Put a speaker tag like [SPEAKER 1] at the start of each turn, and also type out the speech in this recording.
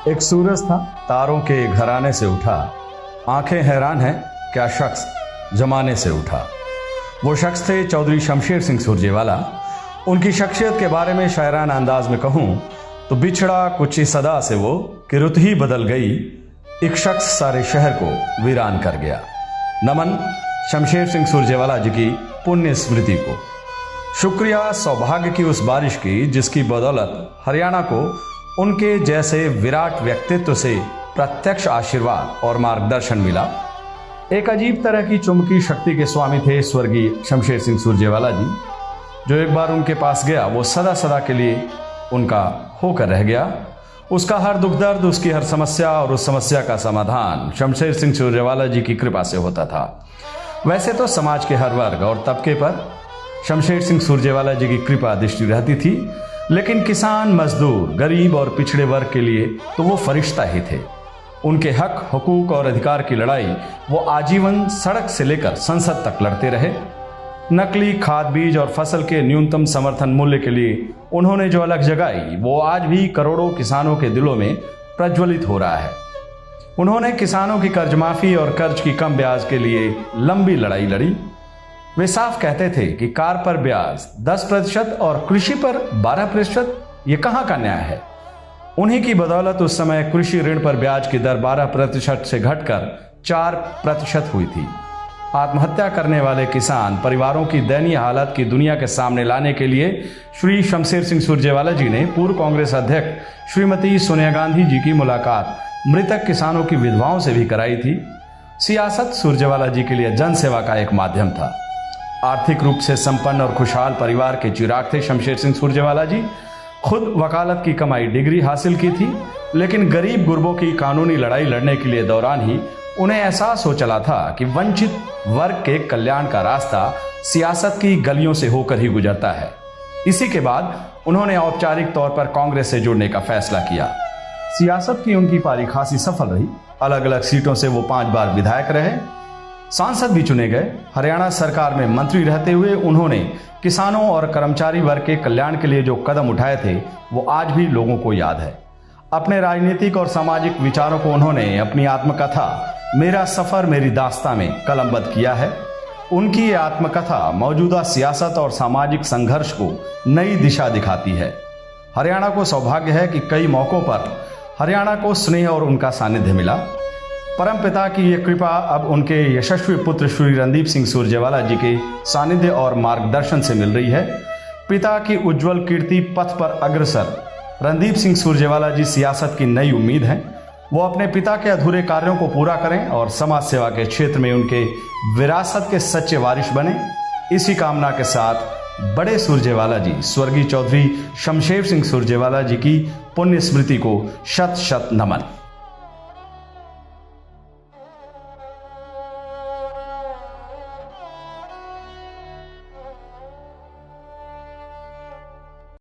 [SPEAKER 1] एक सूरज था, तारों के घराने से उठा, आंखें हैरान हैं क्या शख्स जमाने से उठा। वो शख्स थे चौधरी शमशेर सिंह सुरजेवाला। उनकी शख्सियत के बारे में शायराना अंदाज में कहूँ तो बिछड़ा कुछ इस अदा से वो कि रुत ही बदल गई, एक शख्स सारे शहर को वीरान कर गया। नमन शमशेर सिंह सुरजेवाला जी की पुण्य स्मृति को। शुक्रिया सौभाग्य की उस बारिश की जिसकी बदौलत हरियाणा को उनके जैसे विराट व्यक्तित्व से प्रत्यक्ष आशीर्वाद और मार्गदर्शन मिला। एक अजीब तरह की चुंबकीय शक्ति के स्वामी थे स्वर्गीय शमशेर सिंह सुरजेवाला जी। जो एक बार उनके पास गया वो सदा सदा के लिए उनका होकर रह गया। उसका हर दुख दर्द, उसकी हर समस्या और उस समस्या का समाधान शमशेर सिंह सुरजेवाला जी की कृपा से होता था। वैसे तो समाज के हर वर्ग और तबके पर शमशेर सिंह सुरजेवाला जी की कृपा दृष्टि रहती थी, लेकिन किसान, मजदूर, गरीब और पिछड़े वर्ग के लिए तो वो फरिश्ता ही थे। उनके हक, हुकूक और अधिकार की लड़ाई वो आजीवन सड़क से लेकर संसद तक लड़ते रहे। नकली खाद, बीज और फसल के न्यूनतम समर्थन मूल्य के लिए उन्होंने जो अलग जगाई वो आज भी करोड़ों किसानों के दिलों में प्रज्वलित हो रहा है। उन्होंने किसानों की कर्ज माफी और कर्ज की कम ब्याज के लिए लंबी लड़ाई लड़ी। वे साफ कहते थे कि कार पर ब्याज 10% और कृषि पर 12%, ये कहाँ का न्याय है। उन्हीं की बदौलत उस समय कृषि ऋण पर ब्याज की दर 12% से घटकर 4% हुई थी। आत्महत्या करने वाले किसान परिवारों की दयनीय हालत की दुनिया के सामने लाने के लिए श्री शमशेर सिंह सुरजेवाला जी ने पूर्व कांग्रेस अध्यक्ष श्रीमती सोनिया गांधी जी की मुलाकात मृतक किसानों की विधवाओं से भी कराई थी। सियासत सुरजेवाला जी के लिए जनसेवा का एक माध्यम था। आर्थिक रूप से संपन्न और खुशहाल परिवार के चिराग थे शमशेर सिंह सुरजेवाला जी। खुद वकालत की कमाई डिग्री हासिल की थी, लेकिन गरीब गुरबों की कानूनी लड़ाई लड़ने के लिए दौरान ही उन्हें एहसास हो चला था कि वंचित वर्ग के कल्याण का रास्ता सियासत की गलियों से होकर ही गुजरता है। इसी के बाद उन्होंने औपचारिक तौर पर कांग्रेस से जुड़ने का फैसला किया। सियासत की उनकी पारी खासी सफल रही। अलग अलग सीटों से वो 5 बार विधायक रहे, सांसद भी चुने गए। हरियाणा सरकार में मंत्री रहते हुए उन्होंने किसानों और कर्मचारी वर्ग के कल्याण के लिए जो कदम उठाए थे वो आज भी लोगों को याद है। अपने राजनीतिक और सामाजिक विचारों को उन्होंने अपनी आत्मकथा मेरा सफर मेरी दास्तां में कलमबद्ध किया है। उनकी ये आत्मकथा मौजूदा सियासत और सामाजिक संघर्ष को नई दिशा दिखाती है। हरियाणा को सौभाग्य है कि कई मौकों पर हरियाणा को स्नेह और उनका सानिध्य मिला। परमपिता की ये कृपा अब उनके यशस्वी पुत्र श्री रणदीप सिंह सुरजेवाला जी के सानिध्य और मार्गदर्शन से मिल रही है। पिता की उज्जवल कीर्ति पथ पर अग्रसर रणदीप सिंह सुरजेवाला जी सियासत की नई उम्मीद हैं। वो अपने पिता के अधूरे कार्यों को पूरा करें और समाज सेवा के क्षेत्र में उनके विरासत के सच्चे वारिश बने। इसी कामना के साथ बड़े सुरजेवाला जी स्वर्गीय चौधरी शमशेर सिंह सुरजेवाला जी की पुण्य स्मृति को शत शत नमन।